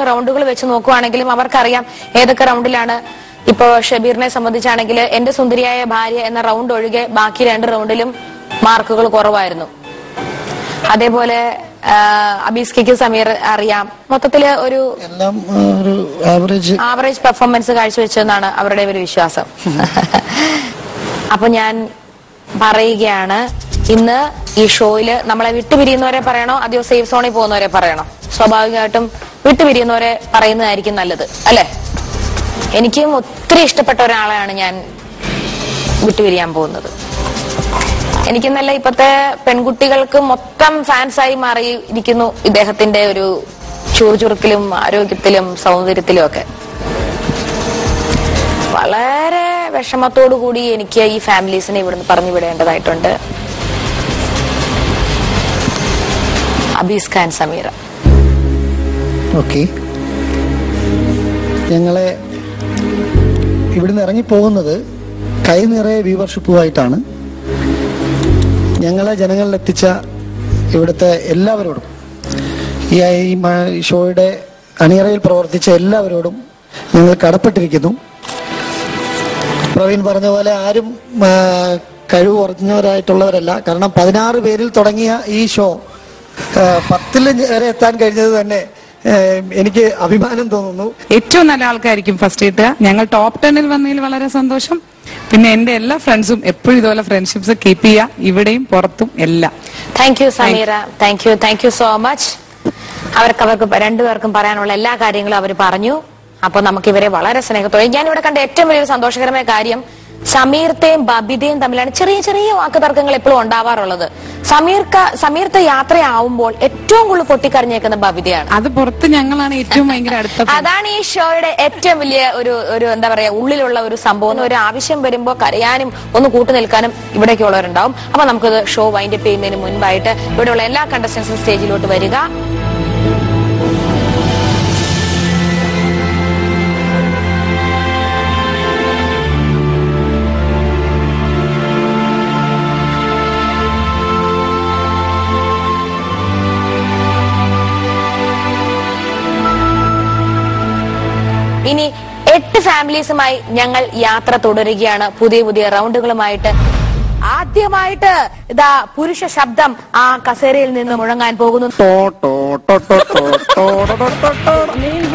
റൗണ്ടുകൾ വെച്ച് നോക്കുവാണെങ്കിലും അവർക്കറിയാം ഏതൊക്കെ റൗണ്ടിലാണ്. ഇപ്പോ ഷബീറിനെ സംബന്ധിച്ചാണെങ്കിൽ എന്റെ സുന്ദരിയായ ഭാര്യ എന്ന റൗണ്ട് ഒഴികെ ബാക്കി 2 റൗണ്ടിലും മാർക്കുകൾ കുറവായിരുന്നു. അതേപോലെ അബീസ്കയ്ക്ക് സമീർ അറിയാം മൊത്തത്തില് ഒരു ആവറേജ് പെർഫോമൻസ് കാഴ്ചവെച്ചെന്നാണ് അവരുടെ ഒരു വിശ്വാസം. അപ്പൊ ഞാൻ പറയുകയാണ്, ഇന്ന് ഈ ഷോയില് നമ്മളെ വിട്ടുപിരിയുന്നവരെ പറയണോ അതെയോ സേഫ് സോണിൽ പോകുന്നവരെ പറയണോ? സ്വാഭാവികമായിട്ടും വിട്ടുപിരിയുന്നവരെ പറയുന്നതായിരിക്കും നല്ലത്, അല്ലെ? എനിക്കും ഒത്തിരി ഇഷ്ടപ്പെട്ട ഒരാളെയാണ് ഞാൻ വിട്ടുപിരിയാൻ പോകുന്നത്. എനിക്കെന്നല്ല, ഇപ്പത്തെ പെൺകുട്ടികൾക്ക് മൊത്തം ഫാൻസായി മാറിയിരിക്കുന്നു ഇദ്ദേഹത്തിന്റെ ഒരു ചുറുചുറുക്കിലും ആരോഗ്യത്തിലും സൗന്ദര്യത്തിലും ഒക്കെ. വളരെ വിഷമത്തോടു കൂടി എനിക്ക് ഈ ഫാമിലീസിനെ ഇവിടുന്ന് പറഞ്ഞു വിടേണ്ടതായിട്ടുണ്ട്. അബീസ് ഖാൻ സമീറ. ഓക്കെ, ഞങ്ങളെ ഇവിടുന്ന് ഇറങ്ങിപ്പോകുന്നത് കൈ നിറയെ വ്യൂവർഷിപ്പുമായിട്ടാണ്. ഞങ്ങളെ ജനങ്ങളിലെത്തിച്ച ഇവിടുത്തെ എല്ലാവരോടും, ഈ ഷോയുടെ അണിയറയിൽ പ്രവർത്തിച്ച എല്ലാവരോടും ഞങ്ങൾ കടപ്പെട്ടിരിക്കുന്നു. പ്രവീൺ പറഞ്ഞ പോലെ ആരും കഴിവ് കുറഞ്ഞവരായിട്ടുള്ളവരല്ല. കാരണം 16 പേരിൽ തുടങ്ങിയ ഈ ഷോ 10 വരെ എത്താൻ കഴിഞ്ഞത് തന്നെ എനിക്ക് അഭിമാനം തോന്നുന്നു. ഏറ്റവും നല്ല ആൾക്കായിരിക്കും ഫസ്റ്റ് കിട്ടുക. ഞങ്ങൾ ടോപ്പ് 10-ൽ വന്നതിൽ വളരെ സന്തോഷം. പിന്നെ എന്റെ എല്ലാ ഫ്രണ്ട്സും എപ്പോഴും ഇതുപോലെ ഫ്രണ്ട്ഷിപ്സ് കീപ്പ് ചെയ്യുക, ഇവിടെയും പുറത്തും എല്ലാം. Thank you Sameera, thank you so much. അവർക്ക് 2 പേർക്കും പറയാനുള്ള എല്ലാ കാര്യങ്ങളും അവർ പറഞ്ഞു. അപ്പൊ നമുക്ക് ഇവരെ വളരെ സ്നേഹത്തോടെ, ഞാൻ ഇവിടെ കണ്ട ഏറ്റവും വലിയൊരു സന്തോഷകരമായ കാര്യം സമീർത്തയും ബബിതയും തമ്മിലാണ് ചെറിയ ചെറിയ വാക്ക് തർക്കങ്ങൾ എപ്പോഴും ഉണ്ടാവാറുള്ളത്. സമീർത്ത യാത്രയാവുമ്പോൾ ഏറ്റവും കൂടുതൽ പൊട്ടിക്കറിഞ്ഞേക്കുന്ന ബബിതയാണ്. അത് പുറത്ത് ഞങ്ങളാണ് ഏറ്റവും ഭയങ്കര അടുത്ത. അതാണ് ഈ ഷോയുടെ ഏറ്റവും വലിയ ഒരു എന്താ പറയാ ഉള്ളിലുള്ള ഒരു സംഭവം. ഒരു ആവശ്യം വരുമ്പോൾ കരയാനും ഒന്ന് കൂട്ടു നിൽക്കാനും ഇവിടേക്കുള്ളവരുണ്ടാവും. അപ്പൊ നമുക്കത് ഷോ വൈൻഡപ്പ് ചെയ്യുന്നതിന് മുൻപായിട്ട് ഇവിടെയുള്ള എല്ലാ കണ്ടസ്റ്റൻസും സ്റ്റേജിലോട്ട് വരിക. ഇനി 8 ഫാമിലീസുമായി ഞങ്ങൾ യാത്ര തുടരുകയാണ്, പുതിയ റൗണ്ടുകളുമായിട്ട്. ആദ്യമായിട്ട് ഇതാ പുരുഷ ശബ്ദം ആ കസേരയിൽ നിന്ന് മുഴങ്ങാൻ പോകുന്നു.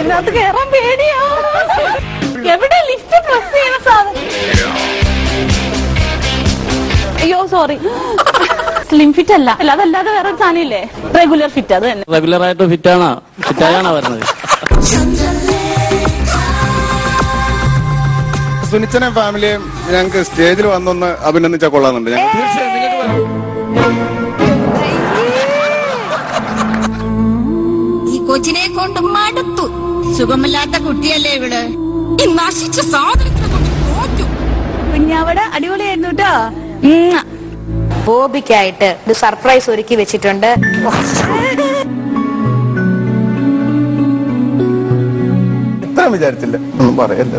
ഇതിനകത്ത് കേറാൻ പേടിയാ. എവിടെ ലിഫ്റ്റ് പ്രസ് ചെയ്യുന്ന സാധനം? അയ്യോ സോറി, സ്ലിം ഫിറ്റ് അല്ല, അതല്ലാതെ വേറെ സാധനം ഇല്ലേ? Regular fit. അത് തന്നെ റെഗുലർ ആയിട്ട് ഫിറ്റാണോ വരുന്നത്? സുനിച്ചനെ ഫാമിലിയും ഞങ്ങൾക്ക് സ്റ്റേജിൽ വന്നൊന്ന് അഭിനന്ദിച്ചാൽ കൊള്ളാന്നുണ്ട്. ഈ കൊച്ചിനെ കൊണ്ട് മടുത്തു. സുഖമില്ലാത്ത കുട്ടിയല്ലേ ഇവള്. ഈ നശിച്ച സാധനത്തിനെ കൊണ്ട് തോറ്റു. കുഞ്ഞാവടെ അടിപൊളിയായിരുന്നു കേട്ടോ. ബോബിക്കായിട്ട് ഒരു സർപ്രൈസ് ഒരുക്കി വെച്ചിട്ടുണ്ട്. ഇത്ര വിചാരിച്ചില്ല, ഒന്നും പറയല്ല.